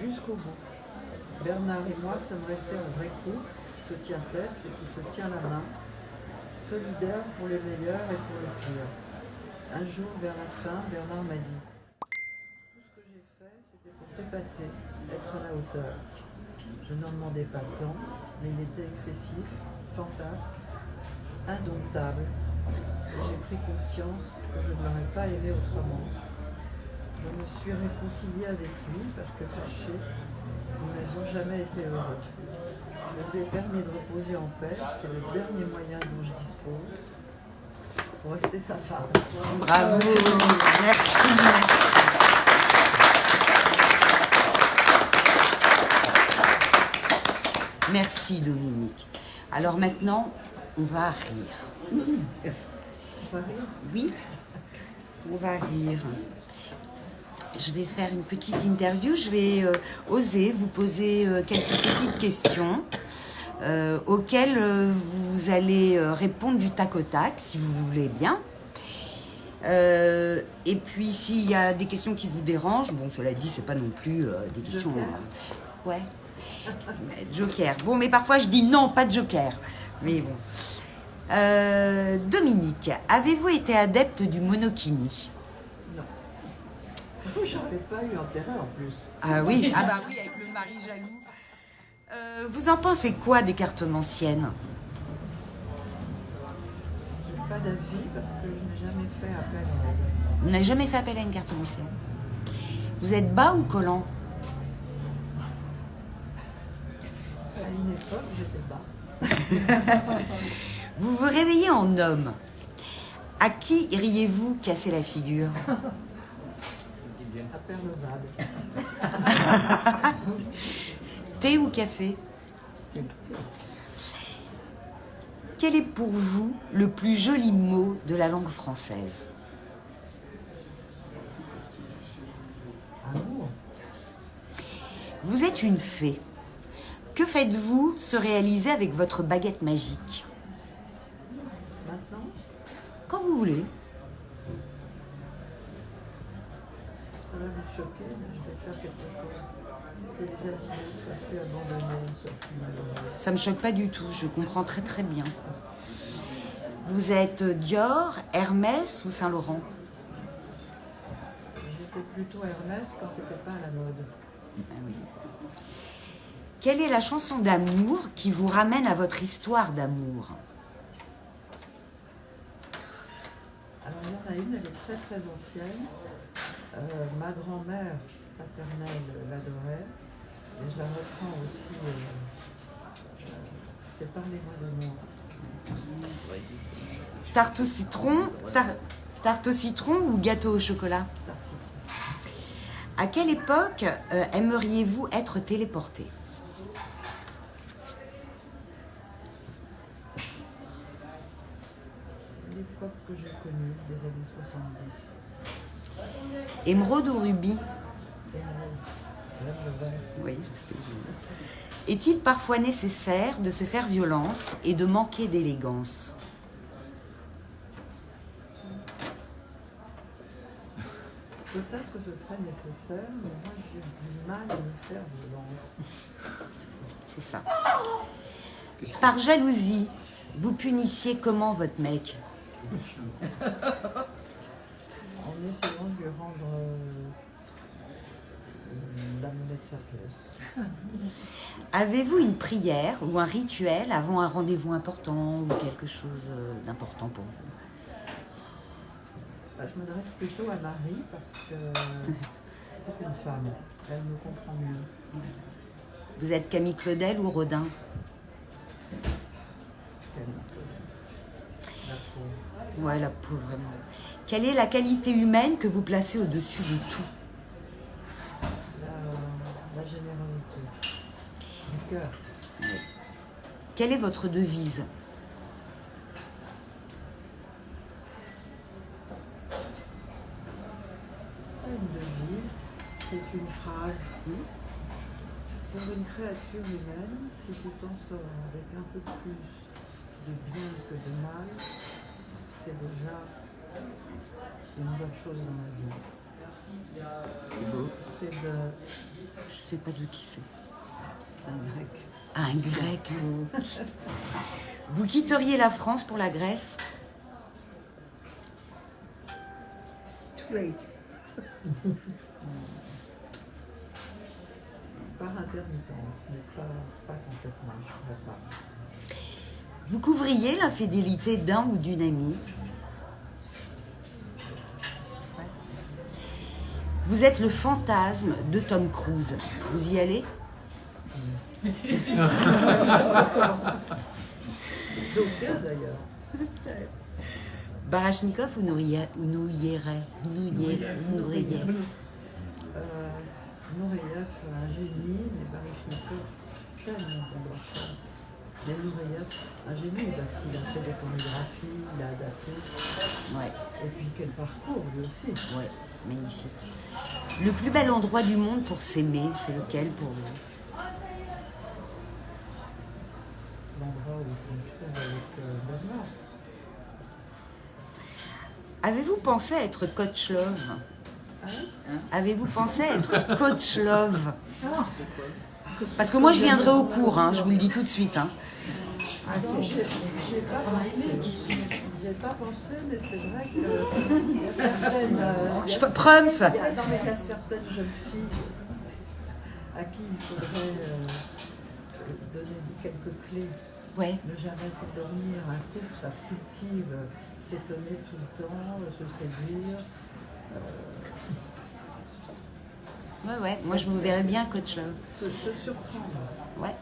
jusqu'au bout. Bernard et moi sommes restés un vrai couple qui se tient tête et qui se tient la main, solidaires pour les meilleurs et pour les pires. Un jour, vers la fin, Bernard m'a dit: tout ce que j'ai fait, c'était pour t'épater, être à la hauteur. Je n'en demandais pas tant, mais il était excessif, fantasque, indomptable. Et j'ai pris conscience que je ne l'aurais pas aimé autrement. Je me suis réconciliée avec lui parce que fâchés, nous n'avions jamais été heureux. Je lui ai permis de reposer en paix, c'est le dernier moyen dont je dispose pour rester sa femme. Bravo, merci. Merci Dominique. Alors maintenant, on va rire. On va rire. Oui, on va rire. Je vais faire une petite interview. Je vais oser vous poser quelques petites questions auxquelles vous allez répondre du tac au tac, si vous voulez bien. Et puis, s'il y a des questions qui vous dérangent, bon, cela dit, c'est pas non plus des questions... ouais. Joker. Bon, mais parfois, je dis non, pas de joker. Mais bon. Dominique, avez-vous été adepte du monokini? Non. J'en ai pas eu intérêt en plus. Ah oui, ah bah oui, avec le mari jaloux. Vous en pensez quoi des cartomanciennes? J'ai pas d'avis parce que je n'ai jamais fait appel à elle. Vous n'avez jamais fait appel à une cartomancienne? Vous êtes bas ou collant? À une époque, j'étais bas. Vous vous réveillez en homme. À qui iriez-vous casser la figure? À Père Levade. Thé ou café? Quel est pour vous le plus joli mot de la langue française? Amour. Vous êtes une fée. Que faites-vous se réaliser avec votre baguette magique? Maintenant, Quand vous voulez. ça va vous choquer, mais je vais faire quelque chose. Que les adultes soient plus abandonnés, soient plus malheureux. Ça me choque pas du tout, je comprends très très bien. Vous êtes Dior, Hermès ou Saint-Laurent? J'étais plutôt Hermès quand c'était pas à la mode. Ah oui. Quelle est la chanson d'amour qui vous ramène à votre histoire d'amour? Alors il y en a une, elle est très très ancienne. Ma grand-mère paternelle l'adorait. Et je la reprends aussi. C'est Parlez-moi d'amour. Tarte au citron, tarte au citron ou gâteau au chocolat? Partie. À quelle époque aimeriez-vous être téléporté? L'époque que j'ai connue, des années 70. Émeraude ou rubis? J'aime le vert. Oui, je sais. Est-il parfois nécessaire de se faire violence et de manquer d'élégance? Peut-être que ce serait nécessaire, mais moi j'ai du mal à me faire violence. C'est ça. Par jalousie, vous punissiez comment votre mec? En essayant de lui rendre la monnaie de sa pièce. Avez-vous une prière ou un rituel avant un rendez-vous important ou quelque chose d'important pour vous? Bah, je m'adresse plutôt à Marie parce que c'est une femme. Elle me comprend mieux. Vous êtes Camille Claudel ou Rodin? La pauvre. Ouais, la pauvre, vraiment. Quelle est la qualité humaine que vous placez au-dessus de tout? La générosité. Du cœur. Quelle est votre devise? Pas une devise, c'est une phrase. Pour une créature humaine, si tu t'en sors avec un peu plus de bien que de mal, c'est déjà une bonne chose dans la vie. C'est beau. C'est de Je sais pas de qui c'est. Un grec. Ah, un grec. Vous quitteriez la France pour la Grèce? Too late. Par intermittence, mais pas complètement, je ne pourrais pas. Vous couvriez l'infidélité d'un ou d'une amie? Vous êtes le fantasme de Tom Cruise. Vous y allez? Joker d'ailleurs. Barachnikov ou Nourieff? Nureyev, un génie, mais Barachnikov, tellement qu'on doit faire. Mais Nureyev, un génie parce qu'il a fait des chorégraphies, il a adapté. Ouais, Et puis quel parcours lui aussi. ouais, magnifique. Le plus bel endroit du monde pour s'aimer, c'est lequel pour vous? L'endroit où je me trouve avec Bernard. Avez-vous pensé à être coach love? Ah oui. Avez-vous pensé à être coach love? Parce que moi je viendrai au cours, hein, je vous le dis tout de suite. Hein. Non, j'ai pas pensé, mais c'est vrai qu'il y a certaines. Prums. Il y a certaines jeunes filles à qui il faudrait donner quelques clés. Ouais. Ne jamais s'endormir, un couple, ça se cultive, s'étonner tout le temps, se séduire. Ouais, moi je vous verrais bien coach love. Se surprendre. Ouais.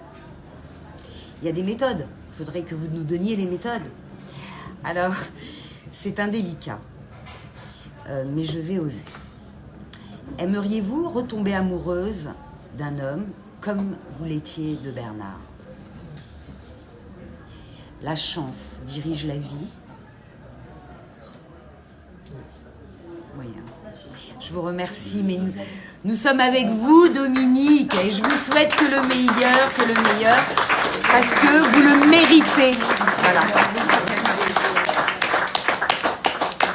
Il y a des méthodes. Il faudrait que vous nous donniez les méthodes. Alors, c'est indélicat. Mais je vais oser. Aimeriez-vous retomber amoureuse d'un homme comme vous l'étiez de Bernard? La chance dirige la vie. Oui, hein. Je vous remercie, mais nous sommes avec vous, Dominique, et je vous souhaite que le meilleur, parce que vous le méritez. Voilà.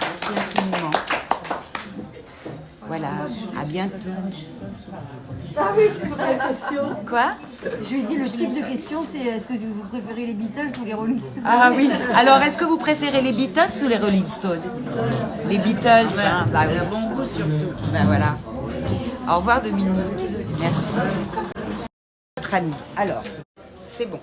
Merci infiniment. Voilà, à bientôt. Ah oui, c'est la question. Quoi? Je lui ai dit le type de question, c'est est-ce que vous préférez les Beatles ou les Rolling Stones? Ah oui. Alors, est-ce que vous préférez les Beatles ou les Rolling Stones? Les Beatles, hein. Bah, le bon goût surtout. Ben voilà. Au revoir, Dominique. Merci. Notre ami. Alors, c'est bon.